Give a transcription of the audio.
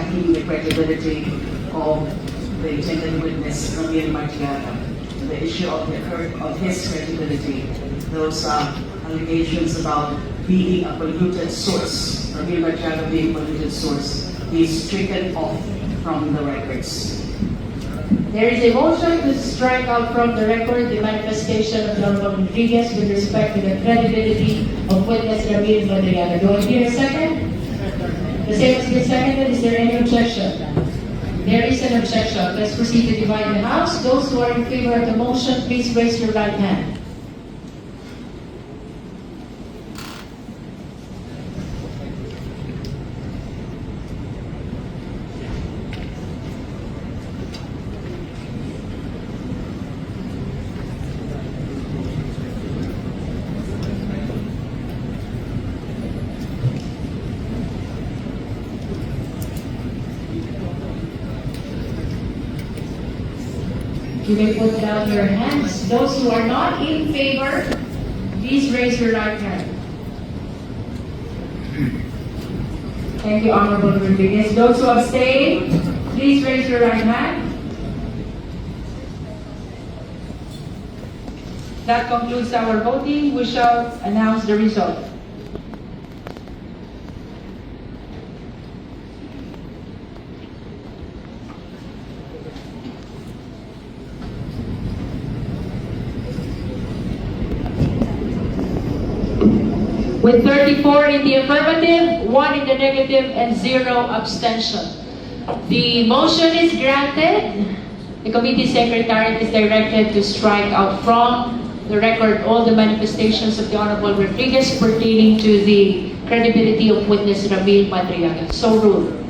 striking the credibility of the intended witness, Ramil Martiaga. The issue of his credibility, those allegations about being a polluted source, Ramil Martiaga being a polluted source, is stricken off from the records. There is a motion to strike out from the record the manifestation of the Honorable Rodriguez with respect to the credibility of witness Ramil Madriaga. Do I hear a second? The same has been seconded. Is there any objection? There is an objection. Let's proceed to divide the House. Those who are in favor of the motion, please raise your right hand. You may put down your hands. Those who are not in favor, please raise your right hand. Thank you, Honorable Rodriguez. Those who abstain, please raise your right hand. That concludes our voting. We shall announce the result. With 34 in the affirmative, 1 in the negative, and 0 abstention. The motion is granted. The committee secretariat is directed to strike out from the record all the manifestations of the Honorable Rodriguez pertaining to the credibility of witness Ramil Madriaga. So ruled.